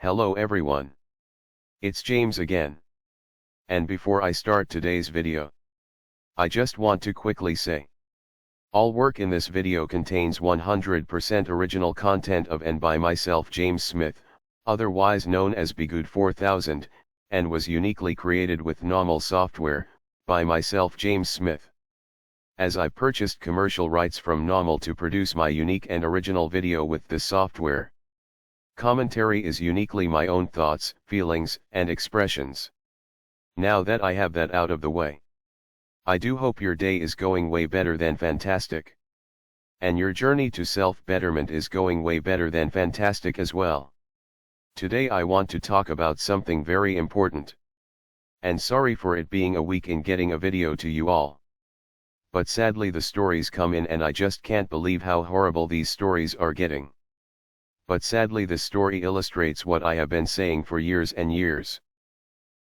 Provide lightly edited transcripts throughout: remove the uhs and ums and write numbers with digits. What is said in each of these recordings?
Hello everyone. It's James again. And before I start today's video, I just want to quickly say, all work in this video contains 100% original content of and by myself James Smith, otherwise known as Bgood 4000, and was uniquely created with NAWMAL software, by myself James Smith. As I purchased commercial rights from NAWMAL to produce my unique and original video with this software. Commentary is uniquely my own thoughts, feelings, and expressions. Now that I have that out of the way, I do hope your day is going way better than fantastic. And your journey to self-betterment is going way better than fantastic as well. Today I want to talk about something very important. And sorry for it being a week in getting a video to you all. But sadly the stories come in and I just can't believe how horrible these stories are getting. But sadly this story illustrates what I have been saying for years and years.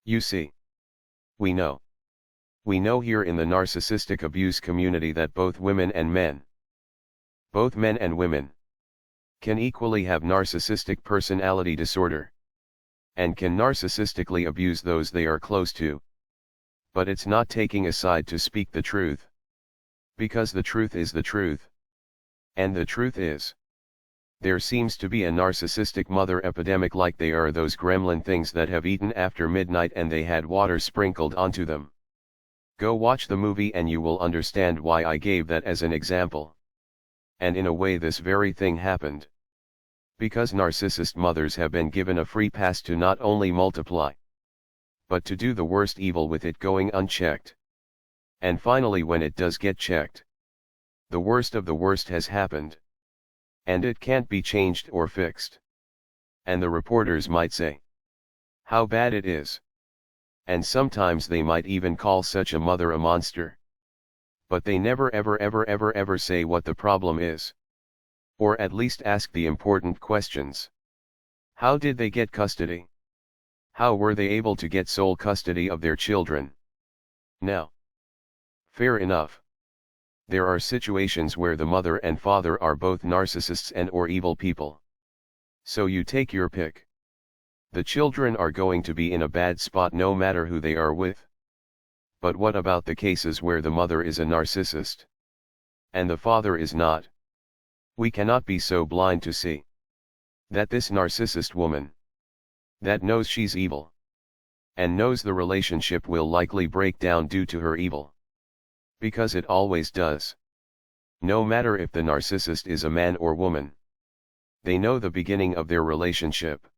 You see, we know here in the narcissistic abuse community that both women and men, both men and women, can equally have narcissistic personality disorder, and can narcissistically abuse those they are close to. But it's not taking a side to speak the truth. Because the truth is the truth. And the truth is, there seems to be a narcissistic mother epidemic, like they are those gremlin things that have eaten after midnight and they had water sprinkled onto them. Go watch the movie and you will understand why I gave that as an example. And in a way this very thing happened. Because narcissist mothers have been given a free pass to not only multiply, but to do the worst evil with it going unchecked. And finally when it does get checked, the worst of the worst has happened. And it can't be changed or fixed. And the reporters might say how bad it is. And sometimes they might even call such a mother a monster. But they never ever say what the problem is. Or at least ask the important questions. How did they get custody? How were they able to get sole custody of their children? Now, fair enough. There are situations where the mother and father are both narcissists and or evil people. So you take your pick. The children are going to be in a bad spot no matter who they are with. But what about the cases where the mother is a narcissist, and the father is not? We cannot be so blind to see that this narcissist woman, that knows she's evil, and knows the relationship will likely break down due to her evil. Because it always does. No matter if the narcissist is a man or woman. They know the beginning of their relationship.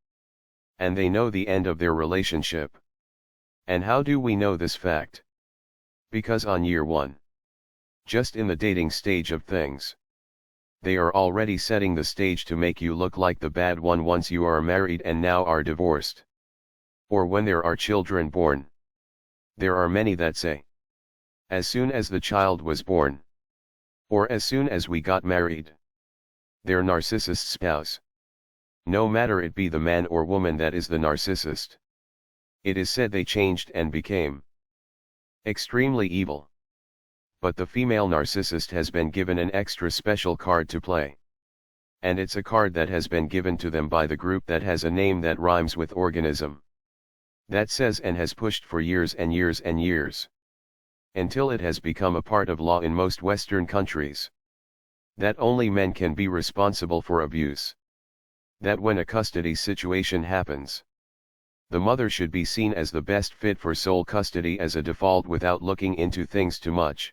And they know the end of their relationship. And how do we know this fact? Because on year one, just in the dating stage of things, they are already setting the stage to make you look like the bad one once you are married and now are divorced. Or when there are children born. There are many that say, as soon as the child was born, or as soon as we got married, their narcissist spouse, no matter it be the man or woman that is the narcissist, it is said they changed and became extremely evil. But the female narcissist has been given an extra special card to play. And it's a card that has been given to them by the group that has a name that rhymes with organism. That says and has pushed for years and years and years. Until it has become a part of law in most Western countries. That only men can be responsible for abuse. That when a custody situation happens, the mother should be seen as the best fit for sole custody as a default without looking into things too much.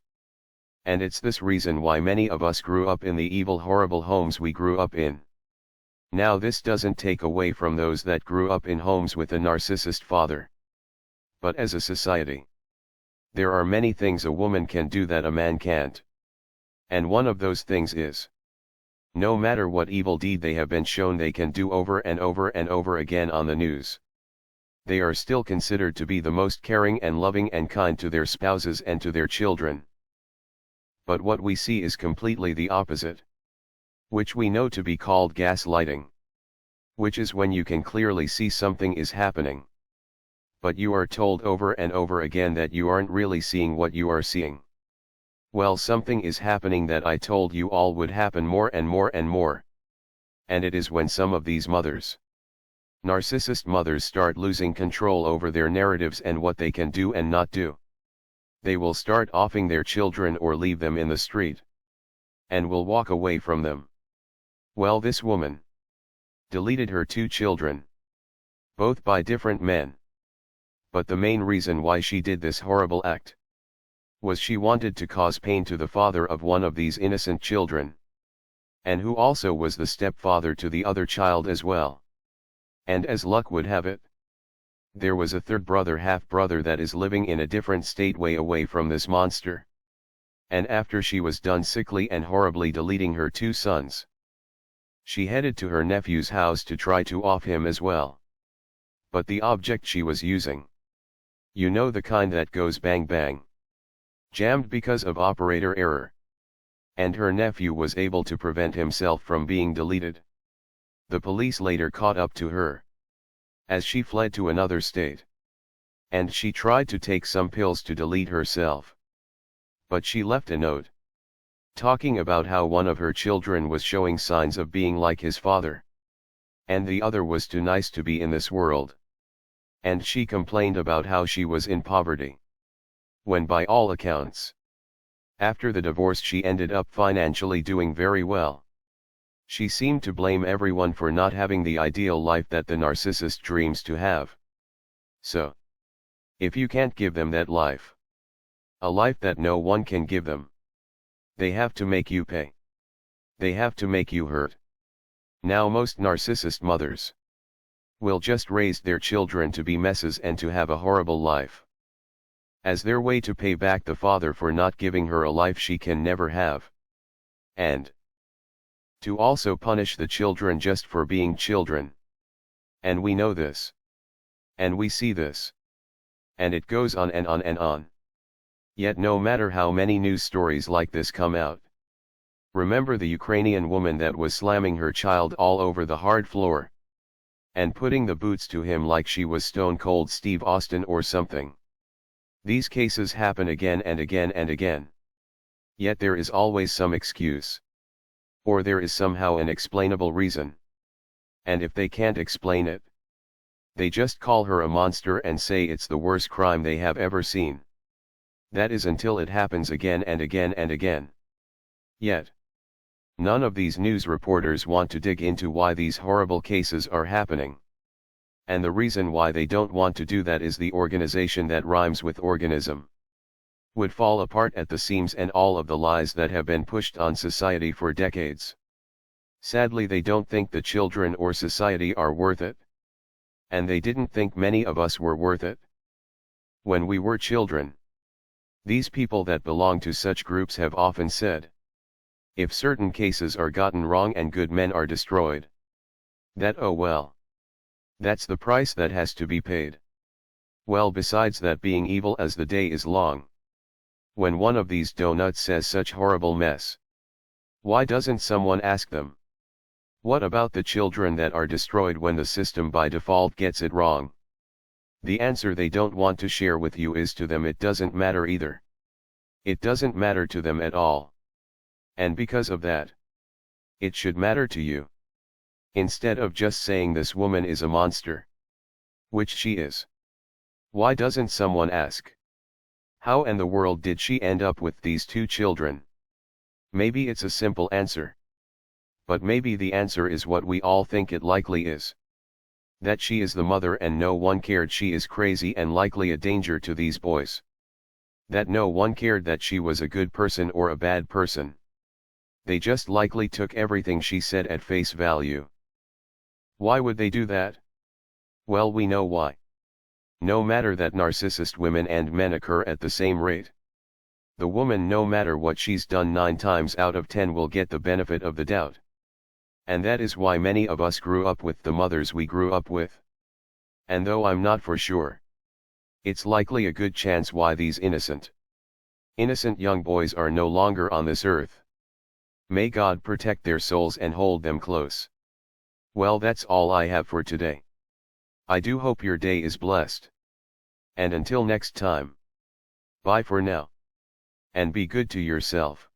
And it's this reason why many of us grew up in the evil horrible homes we grew up in. Now this doesn't take away from those that grew up in homes with a narcissist father. But as a society, there are many things a woman can do that a man can't. And one of those things is, no matter what evil deed they have been shown they can do over and over and over again on the news, they are still considered to be the most caring and loving and kind to their spouses and to their children. But what we see is completely the opposite, which we know to be called gaslighting, which is when you can clearly see something is happening, but you are told over and over again that you aren't really seeing what you are seeing. Well, something is happening that I told you all would happen more and more and more. And it is when some of these mothers Narcissist mothers start losing control over their narratives and what they can do and not do. They will start offing their children or leave them in the street. And will walk away from them. Well, this woman deleted her 2 children. Both by different men. But the main reason why she did this horrible act was she wanted to cause pain to the father of one of these innocent children. And who also was the stepfather to the other child as well. And as luck would have it, there was a third brother, half-brother, that is living in a different state way away from this monster. And after she was done sickly and horribly deleting her 2 sons, she headed to her nephew's house to try to off him as well. But the object she was using, you know, the kind that goes bang bang, jammed because of operator error. And her nephew was able to prevent himself from being deleted. The police later caught up to her, as she fled to another state. And she tried to take some pills to delete herself. But she left a note, talking about how one of her children was showing signs of being like his father. And the other was too nice to be in this world. And she complained about how she was in poverty. When by all accounts, after the divorce she ended up financially doing very well. She seemed to blame everyone for not having the ideal life that the narcissist dreams to have. So, if you can't give them that life, a life that no one can give them, they have to make you pay. They have to make you hurt. Now most narcissist mothers will just raise their children to be messes and to have a horrible life, as their way to pay back the father for not giving her a life she can never have. And to also punish the children just for being children. And we know this. And we see this. And it goes on and on and on. Yet no matter how many news stories like this come out. Remember the Ukrainian woman that was slamming her child all over the hard floor, and putting the boots to him like she was Stone Cold Steve Austin or something. These cases happen again and again and again. Yet there is always some excuse. Or there is somehow an explainable reason. And if they can't explain it, they just call her a monster and say it's the worst crime they have ever seen. That is until it happens again and again and again. Yet, none of these news reporters want to dig into why these horrible cases are happening. And the reason why they don't want to do that is the organization that rhymes with organism would fall apart at the seams, and all of the lies that have been pushed on society for decades. Sadly, they don't think the children or society are worth it. And they didn't think many of us were worth it when we were children. These people that belong to such groups have often said, if certain cases are gotten wrong and good men are destroyed, that oh well, that's the price that has to be paid. Well, besides that being evil as the day is long, when one of these donuts says such horrible mess, why doesn't someone ask them, what about the children that are destroyed when the system by default gets it wrong? The answer they don't want to share with you is, to them it doesn't matter either. It doesn't matter to them at all. And because of that, it should matter to you. Instead of just saying this woman is a monster, which she is, why doesn't someone ask, how in the world did she end up with these 2 children? Maybe it's a simple answer. But maybe the answer is what we all think it likely is. That she is the mother and no one cared she is crazy and likely a danger to these boys. That no one cared that she was a good person or a bad person. They just likely took everything she said at face value. Why would they do that? Well, we know why. No matter that narcissist women and men occur at the same rate, the woman, no matter what she's done, 9 times out of 10 will get the benefit of the doubt. And that is why many of us grew up with the mothers we grew up with. And though I'm not for sure, it's likely a good chance why these innocent young boys are no longer on this earth. May God protect their souls and hold them close. Well, that's all I have for today. I do hope your day is blessed. And until next time, bye for now. And be good to yourself.